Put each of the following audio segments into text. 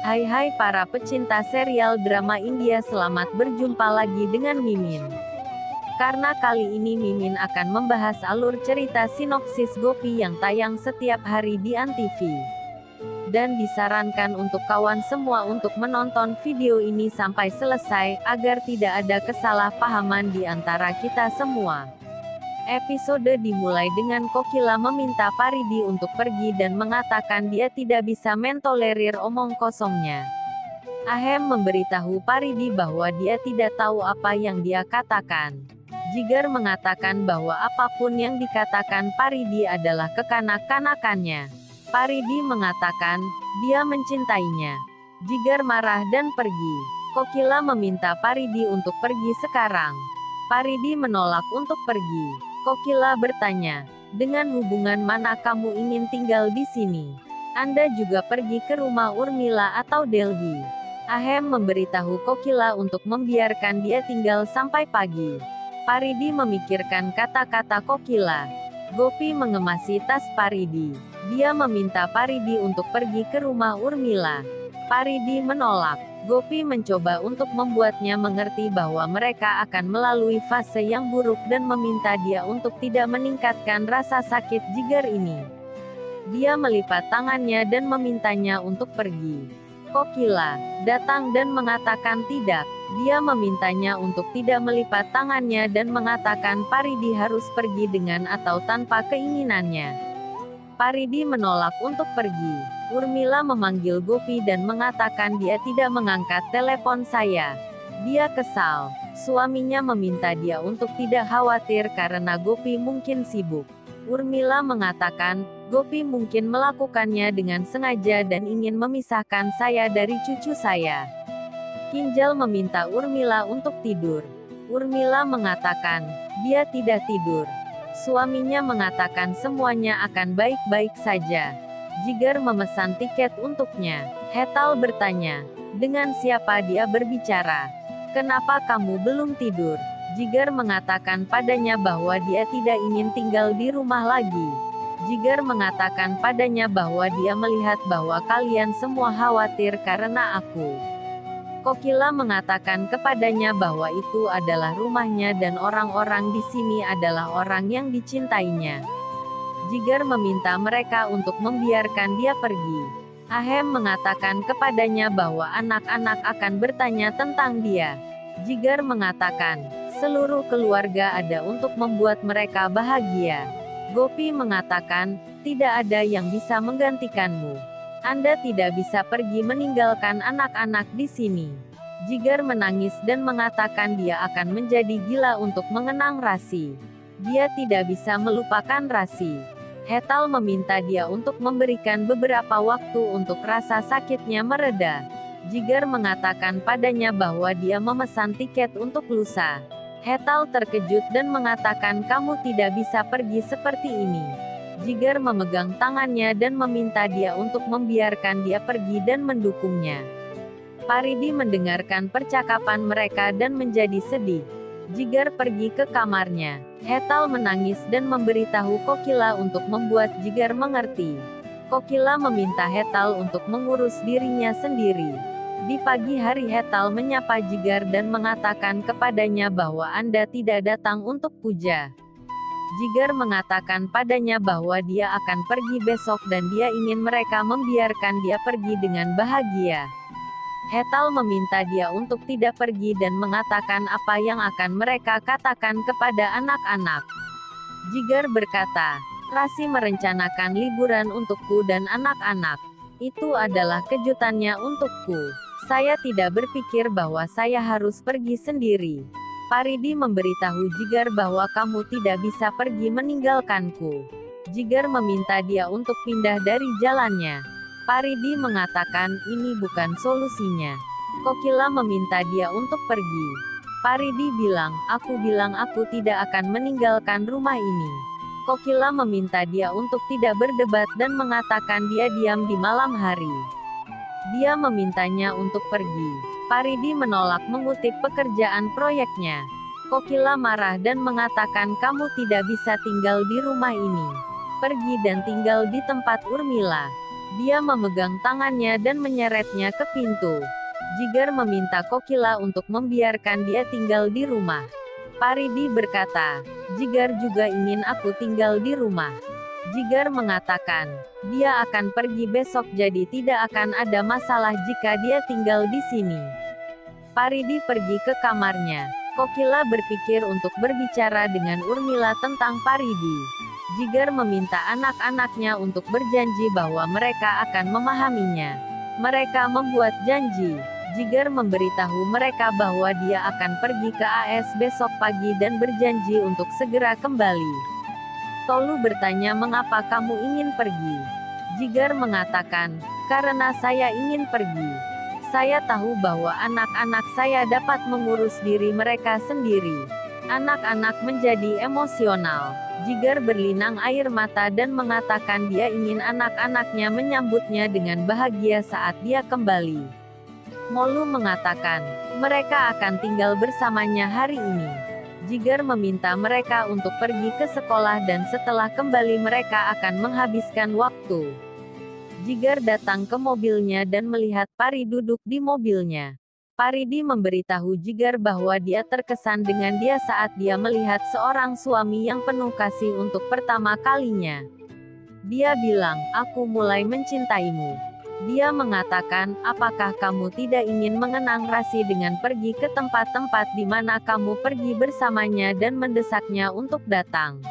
Hai para pecinta serial drama India, selamat berjumpa lagi dengan Mimin. Karena kali ini Mimin akan membahas alur cerita sinopsis Gopi yang tayang setiap hari di Antv. Dan disarankan untuk kawan semua untuk menonton video ini sampai selesai, agar tidak ada kesalahpahaman di antara kita semua. Episode dimulai dengan Kokila meminta Paridi untuk pergi dan mengatakan dia tidak bisa mentolerir omong kosongnya. Ahem memberitahu Paridi bahwa dia tidak tahu apa yang dia katakan. Jigar mengatakan bahwa apapun yang dikatakan Paridi adalah kekanak-kanakannya. Paridi mengatakan, dia mencintainya. Jigar marah dan pergi. Kokila meminta Paridi untuk pergi sekarang. Paridi menolak untuk pergi. Kokila bertanya, dengan hubungan mana kamu ingin tinggal di sini? Anda juga pergi ke rumah Urmila atau Delhi? Ahem memberitahu Kokila untuk membiarkan dia tinggal sampai pagi. Paridi memikirkan kata-kata Kokila. Gopi mengemasi tas Paridi. Dia meminta Paridi untuk pergi ke rumah Urmila. Paridi menolak. Gopi mencoba untuk membuatnya mengerti bahwa mereka akan melalui fase yang buruk dan meminta dia untuk tidak meningkatkan rasa sakit Jigar ini. Dia melipat tangannya dan memintanya untuk pergi. Kokila datang dan mengatakan tidak. Dia memintanya untuk tidak melipat tangannya dan mengatakan Paridi harus pergi dengan atau tanpa keinginannya. Paridi menolak untuk pergi. Urmila memanggil Gopi dan mengatakan dia tidak mengangkat telepon saya. Dia kesal. Suaminya meminta dia untuk tidak khawatir karena Gopi mungkin sibuk. Urmila mengatakan, Gopi mungkin melakukannya dengan sengaja dan ingin memisahkan saya dari cucu saya. Kinjal meminta Urmila untuk tidur. Urmila mengatakan, dia tidak tidur. Suaminya mengatakan semuanya akan baik-baik saja. Jigar memesan tiket untuknya. Hetal bertanya, dengan siapa dia berbicara? Kenapa kamu belum tidur? Jigar mengatakan padanya bahwa dia tidak ingin tinggal di rumah lagi. Jigar mengatakan padanya bahwa dia melihat bahwa kalian semua khawatir karena aku. Kokila mengatakan kepadanya bahwa itu adalah rumahnya dan orang-orang di sini adalah orang yang dicintainya. Jigar meminta mereka untuk membiarkan dia pergi. Ahem mengatakan kepadanya bahwa anak-anak akan bertanya tentang dia. Jigar mengatakan, seluruh keluarga ada untuk membuat mereka bahagia. Gopi mengatakan, tidak ada yang bisa menggantikanmu. Anda tidak bisa pergi meninggalkan anak-anak di sini. Jigar menangis dan mengatakan dia akan menjadi gila untuk mengenang Rasi. Dia tidak bisa melupakan Rasi. Hetal meminta dia untuk memberikan beberapa waktu untuk rasa sakitnya mereda. Jigar mengatakan padanya bahwa dia memesan tiket untuk lusa. Hetal terkejut dan mengatakan kamu tidak bisa pergi seperti ini. Jigar memegang tangannya dan meminta dia untuk membiarkan dia pergi dan mendukungnya. Paridi mendengarkan percakapan mereka dan menjadi sedih. Jigar pergi ke kamarnya. Hetal menangis dan memberitahu Kokila untuk membuat Jigar mengerti. Kokila meminta Hetal untuk mengurus dirinya sendiri. Di pagi hari Hetal menyapa Jigar dan mengatakan kepadanya bahwa Anda tidak datang untuk puja. Jigar mengatakan padanya bahwa dia akan pergi besok dan dia ingin mereka membiarkan dia pergi dengan bahagia. Hetal meminta dia untuk tidak pergi dan mengatakan apa yang akan mereka katakan kepada anak-anak. Jigar berkata, Rasi merencanakan liburan untukku dan anak-anak. Itu adalah kejutannya untukku. Saya tidak berpikir bahwa saya harus pergi sendiri. Paridi memberitahu Jigar bahwa kamu tidak bisa pergi meninggalkanku. Jigar meminta dia untuk pindah dari jalannya. Paridi mengatakan, ini bukan solusinya. Kokila meminta dia untuk pergi. Paridi bilang aku tidak akan meninggalkan rumah ini. Kokila meminta dia untuk tidak berdebat dan mengatakan dia diam di malam hari. Dia memintanya untuk pergi. Paridi menolak mengutip pekerjaan proyeknya. Kokila marah dan mengatakan kamu tidak bisa tinggal di rumah ini. Pergi dan tinggal di tempat Urmila. Dia memegang tangannya dan menyeretnya ke pintu. Jigar meminta Kokila untuk membiarkan dia tinggal di rumah. Paridi berkata, Jigar juga ingin aku tinggal di rumah. Jigar mengatakan, dia akan pergi besok jadi tidak akan ada masalah jika dia tinggal di sini. Paridi pergi ke kamarnya. Kokila berpikir untuk berbicara dengan Urmila tentang Paridi. Jigar meminta anak-anaknya untuk berjanji bahwa mereka akan memahaminya. Mereka membuat janji. Jigar memberitahu mereka bahwa dia akan pergi ke AS besok pagi dan berjanji untuk segera kembali. Tolu bertanya mengapa kamu ingin pergi. Jigar mengatakan, karena saya ingin pergi. Saya tahu bahwa anak-anak saya dapat mengurus diri mereka sendiri. Anak-anak menjadi emosional. Jigar berlinang air mata dan mengatakan dia ingin anak-anaknya menyambutnya dengan bahagia saat dia kembali. Molu mengatakan, mereka akan tinggal bersamanya hari ini. Jigar meminta mereka untuk pergi ke sekolah dan setelah kembali mereka akan menghabiskan waktu. Jigar datang ke mobilnya dan melihat Pari duduk di mobilnya. Paridi memberitahu Jigar bahwa dia terkesan dengan dia saat dia melihat seorang suami yang penuh kasih untuk pertama kalinya. Dia bilang, aku mulai mencintaimu. Dia mengatakan, apakah kamu tidak ingin mengenang Rasi dengan pergi ke tempat-tempat di mana kamu pergi bersamanya dan mendesaknya untuk datang.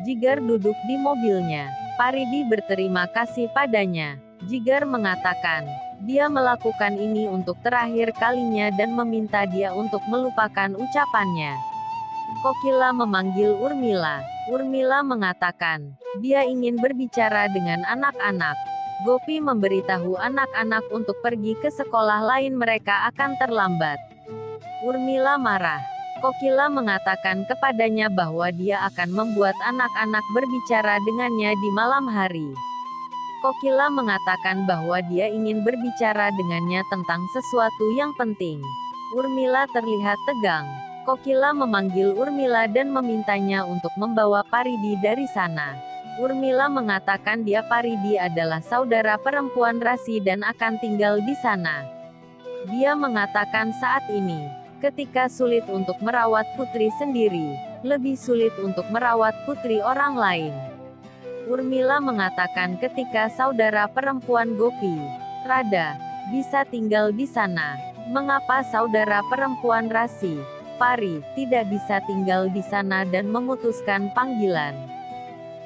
Jigar duduk di mobilnya. Paridi berterima kasih padanya. Jigar mengatakan, dia melakukan ini untuk terakhir kalinya dan meminta dia untuk melupakan ucapannya. Kokila memanggil Urmila. Urmila mengatakan, dia ingin berbicara dengan anak-anak. Gopi memberitahu anak-anak untuk pergi ke sekolah lain mereka akan terlambat. Urmila marah. Kokila mengatakan kepadanya bahwa dia akan membuat anak-anak berbicara dengannya di malam hari. Kokila mengatakan bahwa dia ingin berbicara dengannya tentang sesuatu yang penting. Urmila terlihat tegang. Kokila memanggil Urmila dan memintanya untuk membawa Paridi dari sana. Urmila mengatakan dia Paridi adalah saudara perempuan Rasi dan akan tinggal di sana. Dia mengatakan saat ini, ketika sulit untuk merawat putri sendiri, lebih sulit untuk merawat putri orang lain. Urmila mengatakan ketika saudara perempuan Gopi, Rada, bisa tinggal di sana, mengapa saudara perempuan Rasi, Pari, tidak bisa tinggal di sana dan memutuskan panggilan.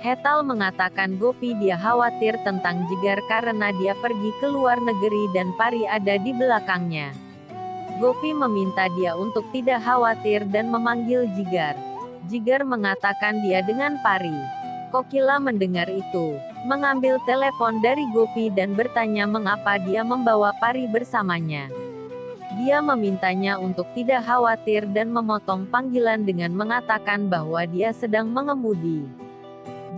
Hetal mengatakan Gopi dia khawatir tentang Jigar karena dia pergi ke luar negeri dan Pari ada di belakangnya. Gopi meminta dia untuk tidak khawatir dan memanggil Jigar. Jigar mengatakan dia dengan Pari. Kokila mendengar itu, mengambil telepon dari Gopi dan bertanya mengapa dia membawa Pari bersamanya. Dia memintanya untuk tidak khawatir dan memotong panggilan dengan mengatakan bahwa dia sedang mengemudi.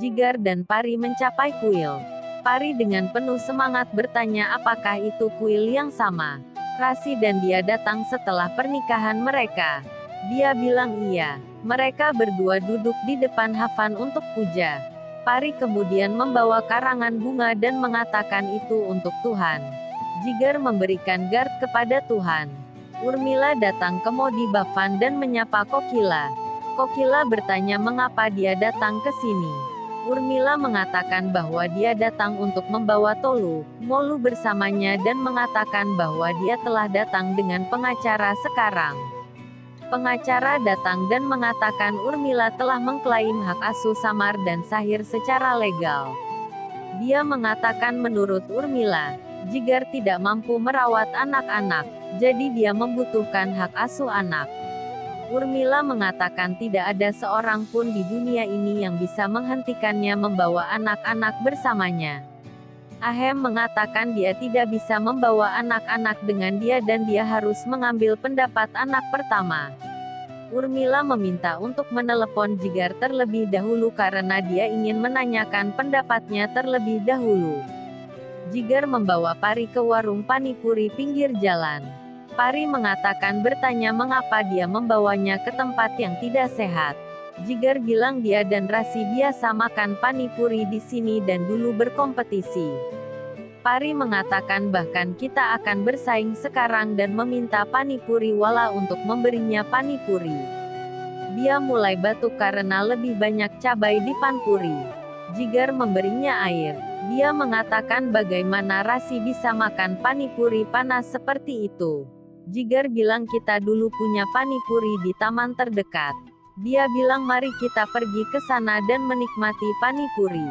Jigar dan Pari mencapai kuil. Pari dengan penuh semangat bertanya apakah itu kuil yang sama. Rasi dan dia datang setelah pernikahan mereka. Dia bilang iya. Mereka berdua duduk di depan Hafan untuk puja. Pari kemudian membawa karangan bunga dan mengatakan itu untuk Tuhan. Jigar memberikan guard kepada Tuhan. Urmila datang ke Modi Bafan dan menyapa Kokila. Kokila bertanya mengapa dia datang ke sini. Urmila mengatakan bahwa dia datang untuk membawa Tolu, Molu bersamanya dan mengatakan bahwa dia telah datang dengan pengacara sekarang. Pengacara datang dan mengatakan Urmila telah mengklaim hak asuh Samar dan Sahir secara legal. Dia mengatakan menurut Urmila, Jigar tidak mampu merawat anak-anak, jadi dia membutuhkan hak asuh anak. Urmila mengatakan tidak ada seorang pun di dunia ini yang bisa menghentikannya membawa anak-anak bersamanya. Ahem mengatakan dia tidak bisa membawa anak-anak dengan dia dan dia harus mengambil pendapat anak pertama. Urmila meminta untuk menelepon Jigar terlebih dahulu karena dia ingin menanyakan pendapatnya terlebih dahulu. Jigar membawa Pari ke warung panipuri pinggir jalan. Pari mengatakan bertanya mengapa dia membawanya ke tempat yang tidak sehat. Jigar bilang dia dan Rasi biasa makan panipuri di sini dan dulu berkompetisi. Pari mengatakan bahkan kita akan bersaing sekarang dan meminta Panipuri Wala untuk memberinya Panipuri. Dia mulai batuk karena lebih banyak cabai di Panpuri. Jigar memberinya air. Dia mengatakan bagaimana Rasi bisa makan Panipuri panas seperti itu. Jigar bilang kita dulu punya Panipuri di taman terdekat. Dia bilang mari kita pergi ke sana dan menikmati Panipuri.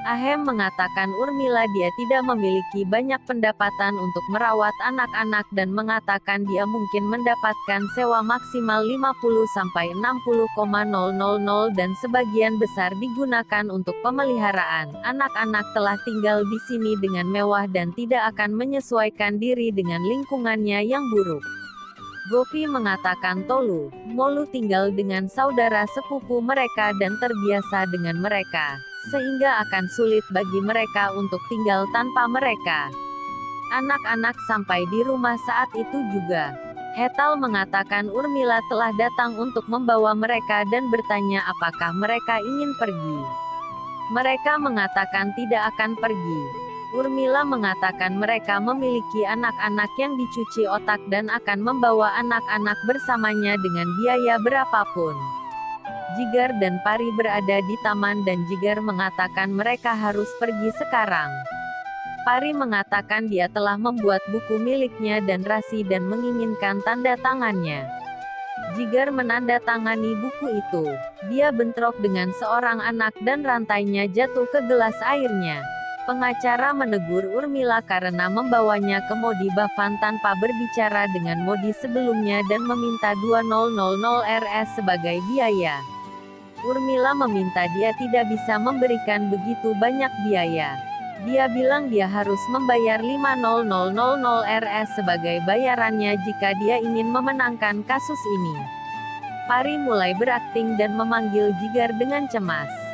Ahem mengatakan Urmila dia tidak memiliki banyak pendapatan untuk merawat anak-anak dan mengatakan dia mungkin mendapatkan sewa maksimal 50–60,000 dan sebagian besar digunakan untuk pemeliharaan. Anak-anak telah tinggal di sini dengan mewah dan tidak akan menyesuaikan diri dengan lingkungannya yang buruk. Gopi mengatakan Tolu, Molu tinggal dengan saudara sepupu mereka dan terbiasa dengan mereka, sehingga akan sulit bagi mereka untuk tinggal tanpa mereka. Anak-anak sampai di rumah saat itu juga. Hetal mengatakan Urmila telah datang untuk membawa mereka dan bertanya apakah mereka ingin pergi. Mereka mengatakan tidak akan pergi. Urmila mengatakan mereka memiliki anak-anak yang dicuci otak dan akan membawa anak-anak bersamanya dengan biaya berapapun. Jigar dan Pari berada di taman dan Jigar mengatakan mereka harus pergi sekarang. Pari mengatakan dia telah membuat buku miliknya dan Rasi dan menginginkan tanda tangannya. Jigar menandatangani buku itu. Dia bentrok dengan seorang anak dan rantainya jatuh ke gelas airnya. Pengacara menegur Urmila karena membawanya ke Modi Bhavan tanpa berbicara dengan Modi sebelumnya dan meminta 2.000 Rs sebagai biaya. Urmila meminta dia tidak bisa memberikan begitu banyak biaya. Dia bilang dia harus membayar 5.000 Rs sebagai bayarannya jika dia ingin memenangkan kasus ini. Pari mulai berakting dan memanggil Jigar dengan cemas.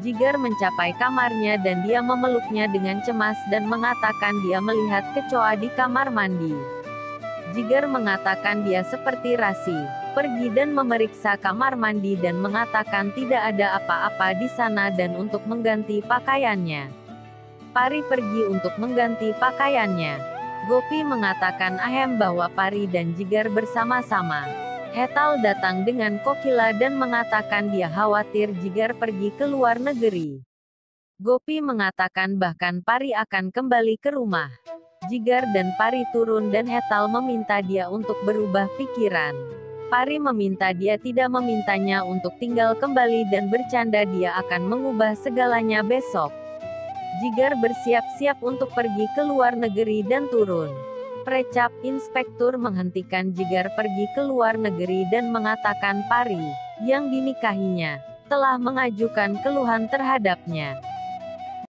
Jigar mencapai kamarnya dan dia memeluknya dengan cemas dan mengatakan dia melihat kecoa di kamar mandi. Jigar mengatakan dia seperti Rasi, pergi dan memeriksa kamar mandi dan mengatakan tidak ada apa-apa di sana dan untuk mengganti pakaiannya. Pari pergi untuk mengganti pakaiannya. Gopi mengatakan Ahem bahwa Pari dan Jigar bersama-sama. Hetal datang dengan Kokila dan mengatakan dia khawatir Jigar pergi ke luar negeri. Gopi mengatakan bahkan Pari akan kembali ke rumah. Jigar dan Pari turun dan Hetal meminta dia untuk berubah pikiran. Pari meminta dia tidak memintanya untuk tinggal kembali dan bercanda dia akan mengubah segalanya besok. Jigar bersiap-siap untuk pergi ke luar negeri dan turun. Precap, inspektur menghentikan Jigar pergi ke luar negeri dan mengatakan Pari, yang dinikahinya, telah mengajukan keluhan terhadapnya.